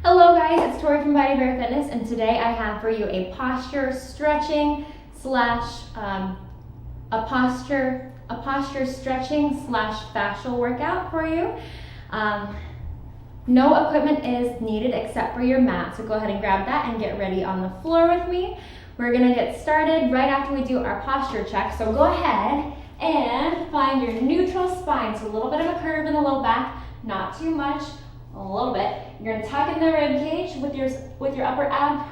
Hello guys, it's Tory from Body Bear Fitness, and today I have for you a posture stretching slash fascial workout for you. No equipment is needed except for your mat, so go ahead and grab that and get ready on the floor with me. We're gonna get started right after we do our posture check, so go ahead and find your neutral spine, so a little bit of a curve in the low back, not too much, a little bit. You're gonna tuck in the rib cage with your upper ab.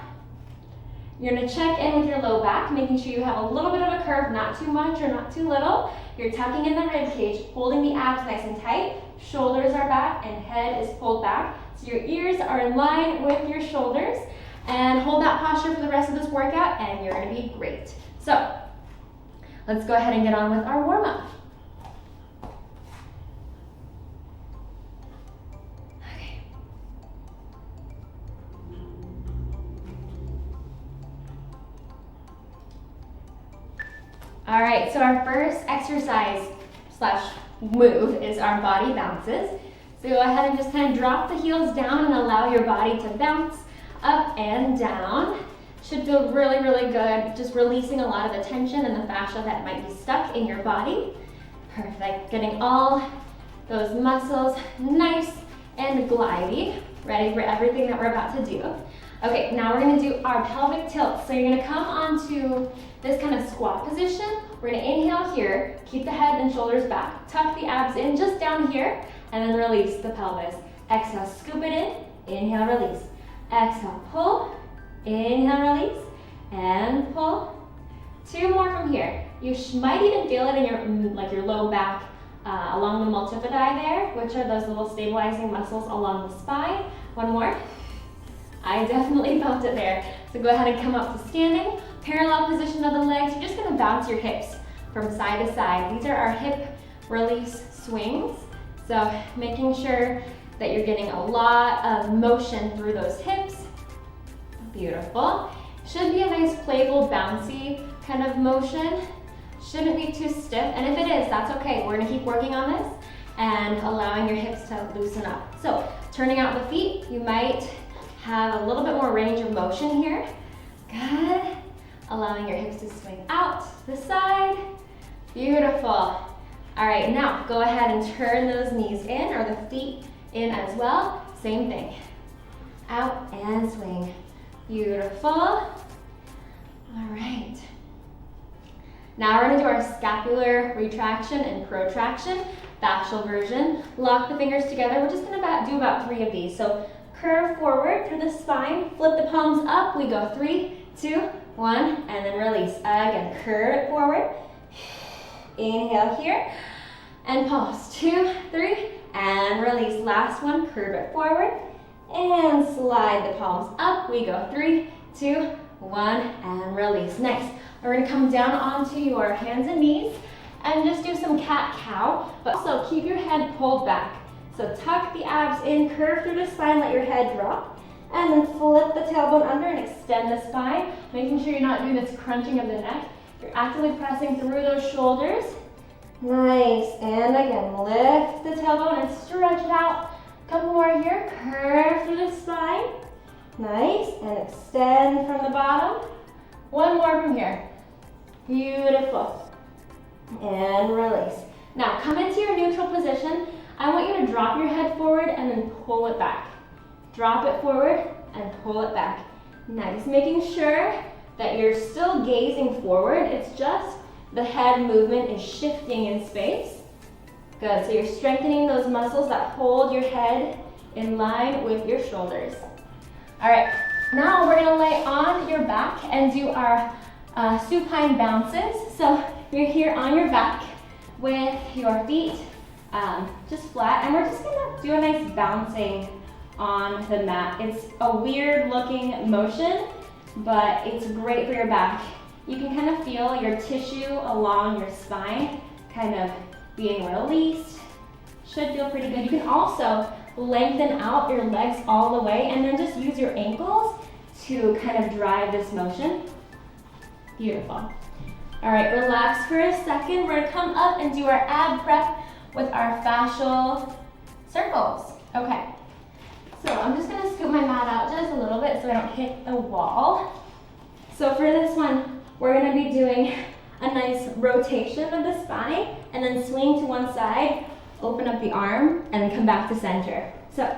You're gonna check in with your low back, making sure you have a little bit of a curve, not too much or not too little. You're tucking in the rib cage, holding the abs nice and tight. Shoulders are back and head is pulled back. So your ears are in line with your shoulders. And hold that posture for the rest of this workout and you're gonna be great. So, let's go ahead and get on with our warm-up. All right, so our first exercise slash move is our body bounces. So go ahead and just kind of drop the heels down and allow your body to bounce up and down. Should feel really, really good. Just releasing a lot of the tension and the fascia that might be stuck in your body. Perfect, getting all those muscles nice and glidey, ready for everything that we're about to do. Okay, now we're gonna do our pelvic tilt. So you're gonna come onto this kind of squat position. We're gonna inhale here, keep the head and shoulders back, tuck the abs in just down here, and then release the pelvis. Exhale, scoop it in, inhale, release. Exhale, pull, inhale, release, and pull. Two more from here. You might even feel it in your low back, along the multifidi there, which are those little stabilizing muscles along the spine. One more. I definitely felt it there. So go ahead and come up to standing. Parallel position of the legs. You're just gonna bounce your hips from side to side. These are our hip release swings. So making sure that you're getting a lot of motion through those hips. Beautiful. Should be a nice playful, bouncy kind of motion. Shouldn't be too stiff, and if it is, that's okay. We're gonna keep working on this and allowing your hips to loosen up. So turning out the feet, you might have a little bit more range of motion here. Good. Allowing your hips to swing out to the side. Beautiful. All right, now go ahead and turn those knees in, or the feet in as well. Same thing. Out and swing. Beautiful. All right. Now we're gonna do our scapular retraction and protraction, fascial version. Lock the fingers together. We're just gonna do about 3 of these. So curve forward through the spine, flip the palms up. We go 3, 2, 1, and then release. Again, curve it forward. Inhale here, and pulse. 2, 3, and release. Last one, curve it forward, and slide the palms up. We go 3, 2, 1, and release. Next, we're gonna come down onto your hands and knees, and just do some cat-cow, but also keep your head pulled back. So tuck the abs in, curve through the spine, let your head drop, and then flip the tailbone under and extend the spine, making sure you're not doing this crunching of the neck. You're actively pressing through those shoulders. Nice, and again, lift the tailbone and stretch it out. Couple more here, curve through the spine. Nice, and extend from the bottom. One more from here. Beautiful. And release. Now come into your neutral position. I want you to drop your head forward and then pull it back. Drop it forward and pull it back. Nice, making sure that you're still gazing forward. It's just the head movement is shifting in space. Good, so you're strengthening those muscles that hold your head in line with your shoulders. All right, now we're gonna lay on your back and do our supine bounces. So you're here on your back with your feet just flat, and we're just gonna do a nice bouncing on the mat. It's a weird looking motion, but it's great for your back. You can kind of feel your tissue along your spine kind of being released. Should feel pretty good. You can also lengthen out your legs all the way and then just use your ankles to kind of drive this motion. Beautiful. All right, relax for a second. We're gonna come up and do our ab prep with our fascial circles. Okay, so I'm just gonna scoot my mat out just a little bit so I don't hit the wall. So for this one, we're gonna be doing a nice rotation of the spine and then swing to one side, open up the arm, and then come back to center. So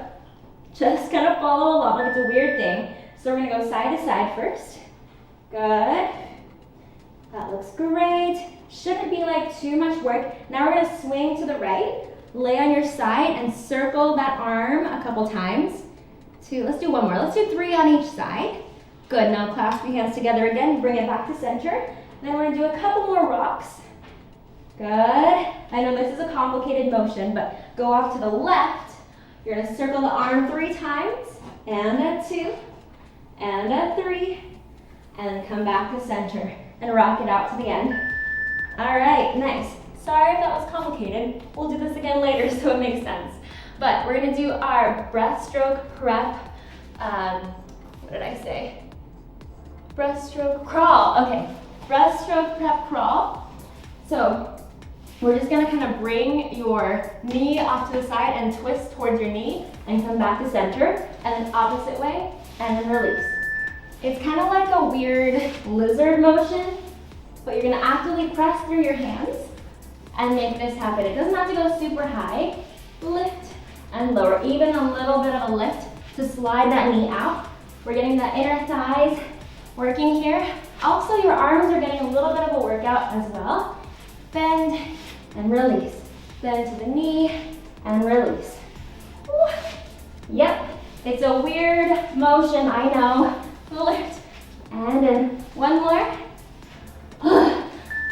just kind of follow along. It's a weird thing. So we're gonna go side to side first. Good. That looks great. Shouldn't be like too much work. Now we're gonna swing to the right, lay on your side and circle that arm a couple times. Let's do one more. Let's do 3 on each side. Good, now clasp your hands together again, bring it back to center. Then we're gonna do a couple more rocks. Good. I know this is a complicated motion, but go off to the left. You're gonna circle the arm 3 times, and a 2, and a 3, and then come back to center and rock it out to the end. All right, nice. Sorry if that was complicated. We'll do this again later so it makes sense. But we're gonna do our breaststroke prep, what did I say? Breaststroke crawl, okay. Breaststroke prep crawl. So we're just gonna kind of bring your knee off to the side and twist towards your knee and come back to center, and then opposite way, and then release. It's kind of like a weird lizard motion, but you're gonna actively press through your hands and make this happen. It doesn't have to go super high. Lift and lower, even a little bit of a lift to slide that knee out. We're getting the inner thighs working here. Also, your arms are getting a little bit of a workout as well. Bend and release. Bend to the knee and release. Woo. Yep, it's a weird motion, I know. Lift and then one more.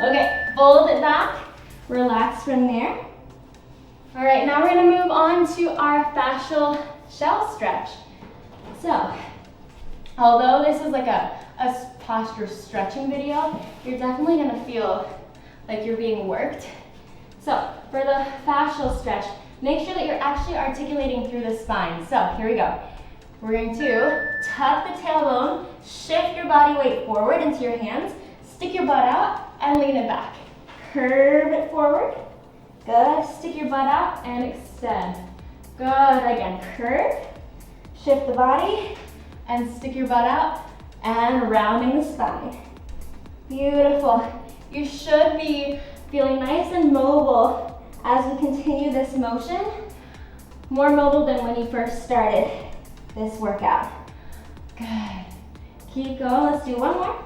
Okay, fold it back. Relax from there. All right, now we're gonna move on to our fascial shell stretch. So, although this is like a posture stretching video, you're definitely gonna feel like you're being worked. So, for the fascial stretch, make sure that you're actually articulating through the spine. So, here we go. We're going to tuck the tailbone, shift your body weight forward into your hands, stick your butt out, and lean it back. Curve it forward. Good. Stick your butt out and extend. Good. Again, curve. Shift the body and stick your butt out and rounding the spine. Beautiful. You should be feeling nice and mobile as we continue this motion. More mobile than when you first started this workout. Good. Keep going. Let's do one more.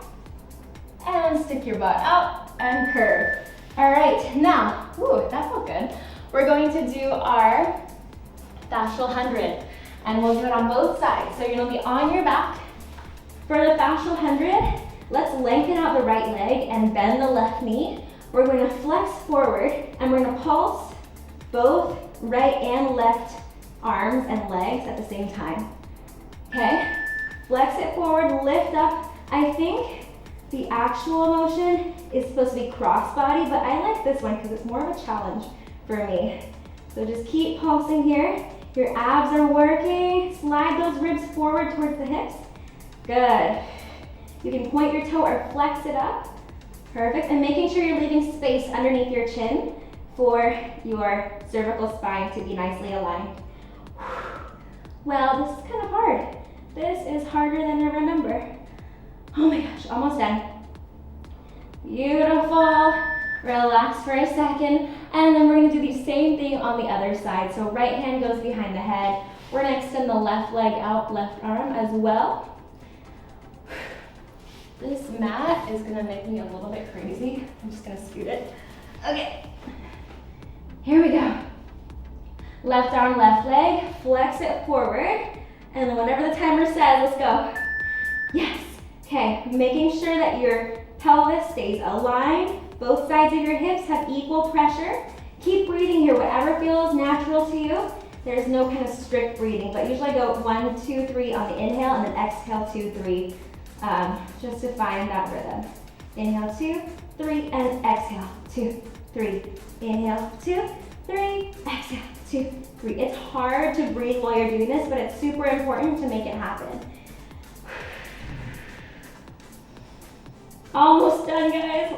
And stick your butt out and curve. All right, now, that felt good. We're going to do our fascial 100, and we'll do it on both sides. So you're gonna be on your back. For the fascial 100, let's lengthen out the right leg and bend the left knee. We're going to flex forward, and we're gonna pulse both right and left arms and legs at the same time. Okay, flex it forward, lift up. I think the actual motion is supposed to be cross-body, but I like this one because it's more of a challenge for me. So just keep pulsing here. Your abs are working. Slide those ribs forward towards the hips. Good. You can point your toe or flex it up. Perfect. And making sure you're leaving space underneath your chin for your cervical spine to be nicely aligned. Well, this is kind of hard. This is harder than I remember. Oh my gosh, almost done. Beautiful. Relax for a second, and then we're gonna do the same thing on the other side. So right hand goes behind the head. We're gonna extend the left leg out, left arm as well. This mat is gonna make me a little bit crazy. I'm just gonna scoot it. Okay, here we go. Left arm, left leg, flex it forward, and then whenever the timer says, let's go. Yes. Okay, making sure that your pelvis stays aligned. Both sides of your hips have equal pressure. Keep breathing here, whatever feels natural to you. There's no kind of strict breathing, but usually I go 1, 2, 3 on the inhale, and then exhale 2, 3, just to find that rhythm. Inhale 2, 3, and exhale 2, 3. Inhale 2, 3, exhale 2, 3. It's hard to breathe while you're doing this, but it's super important to make it happen. Almost done, guys.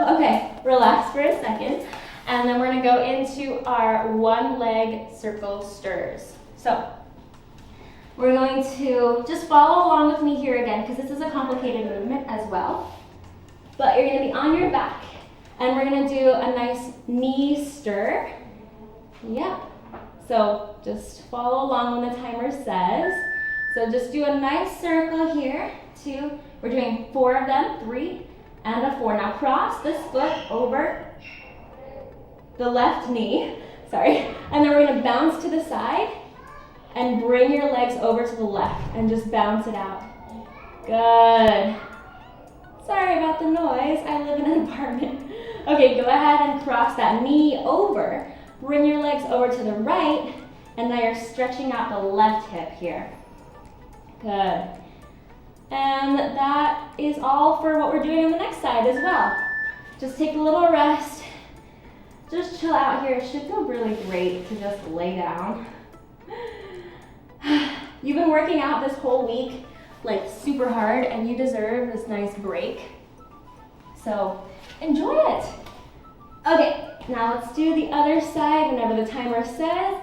Okay, relax for a second. And then we're gonna go into our one leg circle stirs. So we're going to just follow along with me here again, because this is a complicated movement as well. But you're going to be on your back, and we're going to do a nice knee stir. Yeah. So just follow along when the timer says. So just do a nice circle here. 2. We're doing 4 of them. 3 and a 4. Now cross this foot over the left knee. Sorry. And then we're going to bounce to the side and bring your legs over to the left and just bounce it out. Good. Sorry about the noise. I live in an apartment. Okay, go ahead and cross that knee over. Bring your legs over to the right, and now you're stretching out the left hip here. Good. And that is all for what we're doing on the next side as well. Just take a little rest. Just chill out here. It should feel really great to just lay down. You've been working out this whole week, like super hard, and you deserve this nice break. So enjoy it. Okay, now let's do the other side whenever the timer says.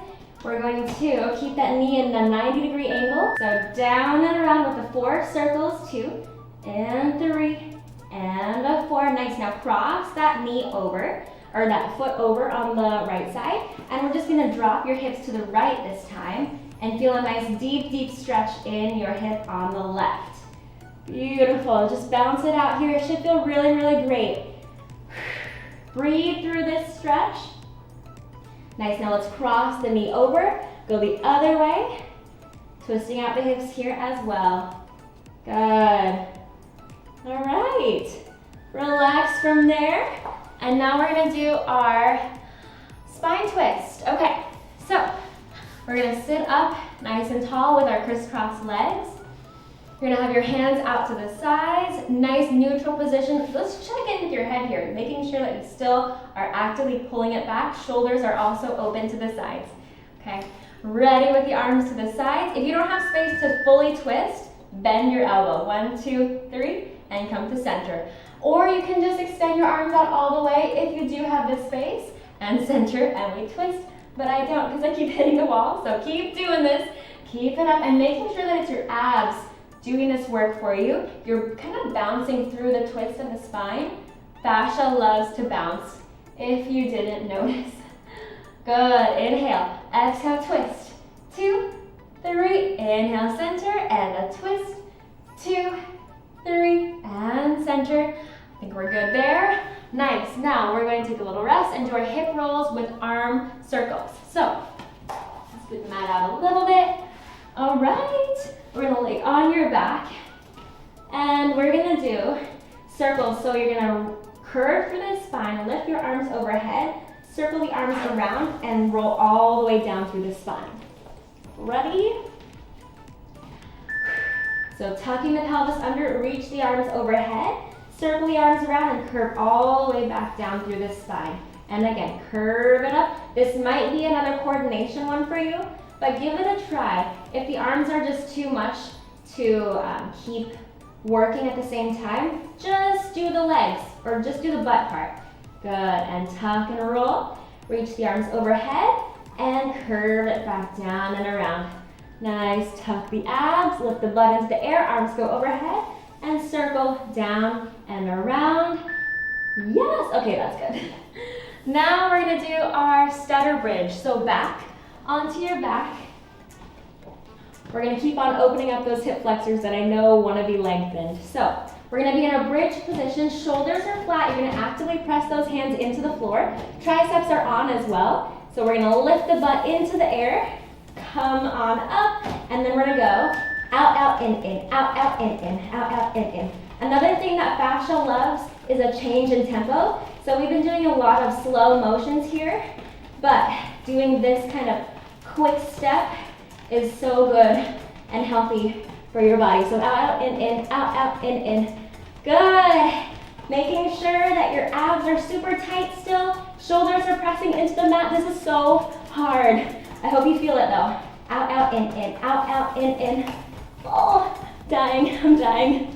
We're going to keep that knee in a 90-degree angle. So down and around with the 4 circles, 2 and 3 and a 4. Nice. Now cross that knee over, or that foot over on the right side. And we're just gonna drop your hips to the right this time and feel a nice deep, deep stretch in your hip on the left. Beautiful. Just bounce it out here. It should feel really, really great. Breathe through this stretch. Nice. Now let's cross the knee over. Go the other way. Twisting out the hips here as well. Good. All right. Relax from there. And now we're going to do our spine twist. Okay. So we're going to sit up nice and tall with our crisscross legs. You're gonna have your hands out to the sides, nice neutral position. Let's check in with your head here, making sure that you still are actively pulling it back. Shoulders are also open to the sides, okay? Ready with the arms to the sides. If you don't have space to fully twist, bend your elbow. 1, 2, 3, and come to center. Or you can just extend your arms out all the way if you do have the space, and center, and we twist. But I don't, because I keep hitting the wall, so keep doing this. Keep it up, and making sure that it's your abs doing this work for you. You're kind of bouncing through the twist of the spine. Fascia loves to bounce, if you didn't notice. Good, inhale, exhale, twist. 2, 3, inhale, center, and a twist. 2, 3, and center. I think we're good there. Nice, now we're going to take a little rest and do our hip rolls with arm circles. So, let's scoot the mat out a little bit. All right. We're gonna lay on your back, and we're gonna do circles. So you're gonna curve through the spine, lift your arms overhead, circle the arms around, and roll all the way down through the spine. Ready? So tucking the pelvis under, reach the arms overhead, circle the arms around, and curve all the way back down through the spine. And again, curve it up. This might be another coordination one for you, but give it a try. If the arms are just too much to keep working at the same time, just do the legs, or just do the butt part. Good, and tuck and roll. Reach the arms overhead, and curve it back down and around. Nice, tuck the abs, lift the butt into the air, arms go overhead, and circle down and around. Yes, okay, that's good. Now we're gonna do our stutter bridge. So back onto your back. We're gonna keep on opening up those hip flexors that I know wanna be lengthened. So we're gonna be in a bridge position. Shoulders are flat. You're gonna actively press those hands into the floor. Triceps are on as well. So we're gonna lift the butt into the air, come on up, and then we're gonna go out, out, in, out, out, in, out, out, in. Another thing that fascia loves is a change in tempo. So we've been doing a lot of slow motions here, but doing this kind of quick step is so good and healthy for your body. So out, out, in, out, out, in. Good. Making sure that your abs are super tight still. Shoulders are pressing into the mat. This is so hard. I hope you feel it though. Out, out, in, out, out, in. Oh, dying, I'm dying.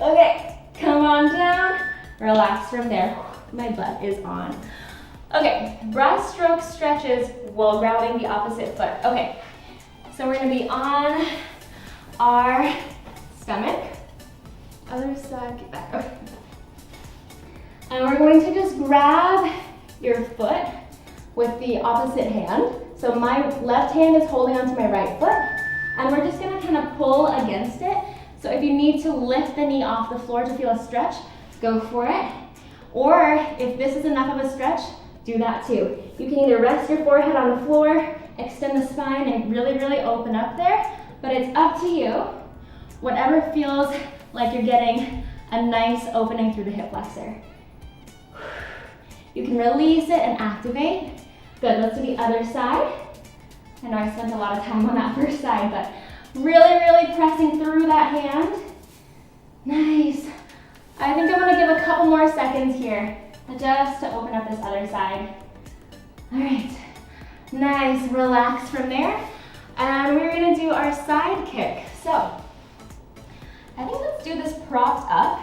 Okay, come on down. Relax from there. My butt is on. Okay, breaststroke stretches while grabbing the opposite foot. Okay, so we're gonna be on our stomach. Other side, get back. Okay. And we're going to just grab your foot with the opposite hand. So my left hand is holding onto my right foot, and we're just gonna kind of pull against it. So if you need to lift the knee off the floor to feel a stretch, go for it. Or if this is enough of a stretch, do that too. You can either rest your forehead on the floor, extend the spine, and really, really open up there, but it's up to you. Whatever feels like you're getting a nice opening through the hip flexor. You can release it and activate. Good, let's do the other side. I know I spent a lot of time on that first side, but really, really pressing through that hand. Nice. I think I'm gonna give a couple more seconds here just to open up this other side. All right, nice, relax from there. And we're gonna do our side kick. So, I think let's do this propped up.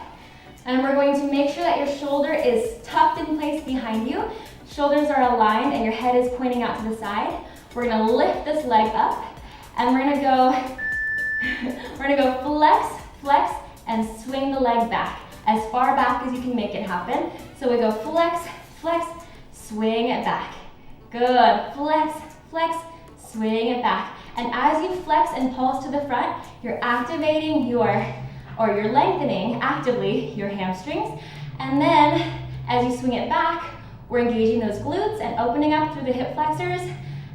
And we're going to make sure that your shoulder is tucked in place behind you. Shoulders are aligned and your head is pointing out to the side. We're gonna lift this leg up and we're gonna go flex, flex, and swing the leg back. As far back as you can make it happen. So we go flex, flex, swing it back. Good, flex, flex, swing it back. And as you flex and pulse to the front, you're activating you're lengthening actively your hamstrings. And then as you swing it back, we're engaging those glutes and opening up through the hip flexors.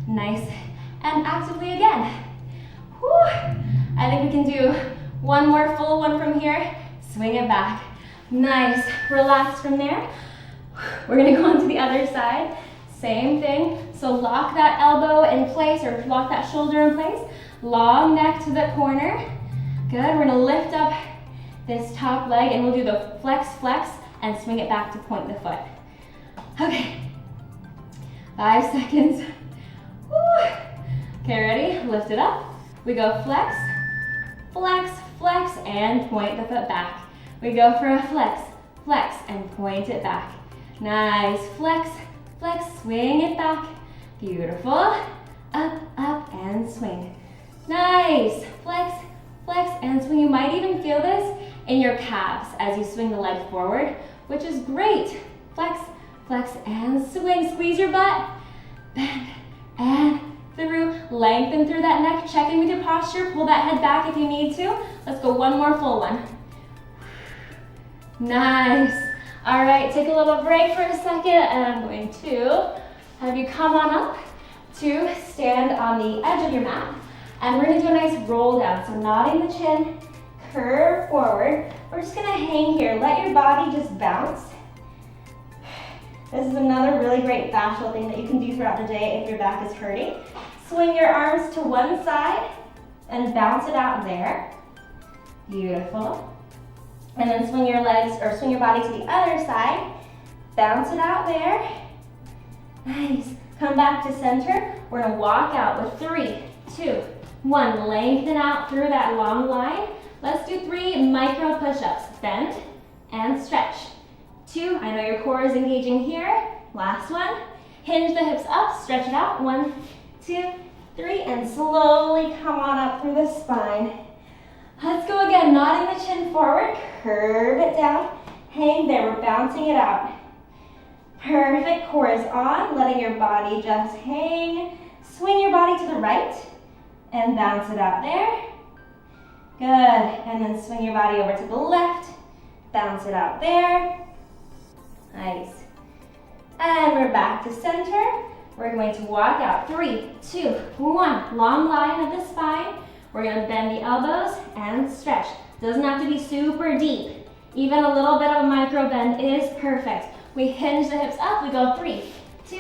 Nice and actively again. Whew. I think we can do one more full one from here. Swing it back. Nice, relax from there. We're gonna go on to the other side. Same thing, so lock that elbow in place or lock that shoulder in place. Long neck to the corner. Good, we're gonna lift up this top leg and we'll do the flex, flex, and swing it back to point the foot. Okay, 5 seconds. Woo. Okay, ready? Lift it up. We go flex, flex, flex, and point the foot back. We go for a flex, flex, and point it back. Nice, flex, flex, swing it back. Beautiful. Up, up, and swing. Nice, flex, flex, and swing. You might even feel this in your calves as you swing the leg forward, which is great. Flex, flex, and swing. Squeeze your butt. Bend, and through. Lengthen through that neck. Check in with your posture. Pull that head back if you need to. Let's go one more full one. Nice. All right, take a little break for a second, and I'm going to have you come on up to stand on the edge of your mat. And we're gonna do a nice roll down. So nodding the chin, curve forward. We're just gonna hang here. Let your body just bounce. This is another really great fascial thing that you can do throughout the day if your back is hurting. Swing your arms to one side and bounce it out there. Beautiful. And then swing your legs or swing your body to the other side. Bounce it out there. Nice. Come back to center. We're gonna walk out with 3, 2, 1. Lengthen out through that long line. Let's do 3 micro push-ups. Bend and stretch. 2, I know your core is engaging here. Last one. Hinge the hips up, stretch it out. 1, 2, 3, and slowly come on up through the spine. Let's go again, nodding the chin forward, curve it down, hang there, we're bouncing it out. Perfect, core is on, letting your body just hang. Swing your body to the right and bounce it out there. Good, and then swing your body over to the left, bounce it out there. Nice. And we're back to center. We're going to walk out, 3, 2, 1. Long line of the spine. We're gonna bend the elbows and stretch. Doesn't have to be super deep. Even a little bit of a micro bend is perfect. We hinge the hips up, we go 3, 2,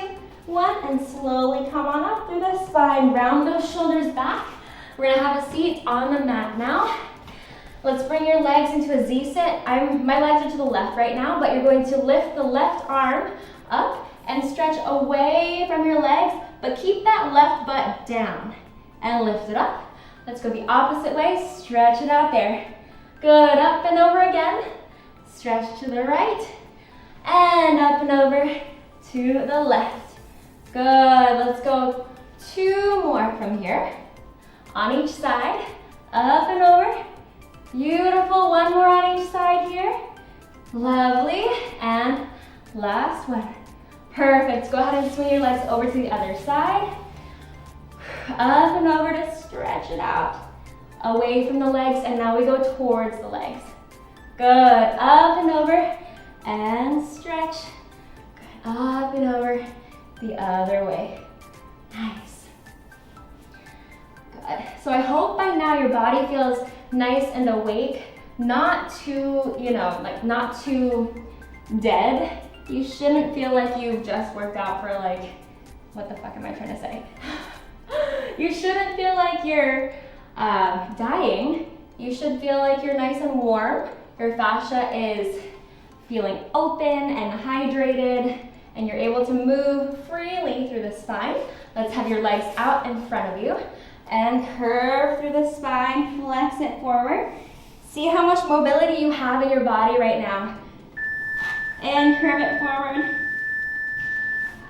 1, and slowly come on up through the spine. Round those shoulders back. We're gonna have a seat on the mat now. Let's bring your legs into a Z-sit. My legs are to the left right now, but you're going to lift the left arm up and stretch away from your legs, but keep that left butt down and lift it up. Let's go the opposite way, stretch it out there. Good, up and over again. Stretch to the right, and up and over to the left. Good, let's go 2 more from here. On each side, up and over. Beautiful, 1 more on each side here. Lovely, and last one. Perfect, go ahead and swing your legs over to the other side. Up and over to stretch it out. Away from the legs, and now we go towards the legs. Good, up and over, and stretch. Good, up and over, the other way. Nice. Good, so I hope by now your body feels nice and awake, not too, like not too dead. You shouldn't feel like you've just worked out for like, what the fuck am I trying to say? You shouldn't feel like you're dying. You should feel like you're nice and warm. Your fascia is feeling open and hydrated, and you're able to move freely through the spine. Let's have your legs out in front of you and curve through the spine, flex it forward. See how much mobility you have in your body right now. And curve it forward.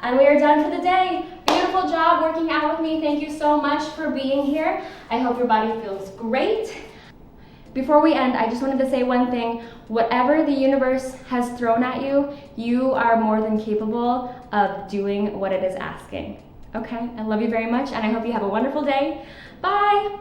And we are done for the day. Beautiful job working out with me. Thank you so much for being here. I hope your body feels great. Before we end, I just wanted to say one thing. Whatever the universe has thrown at you, you are more than capable of doing what it is asking. Okay? I love you very much, and I hope you have a wonderful day. Bye!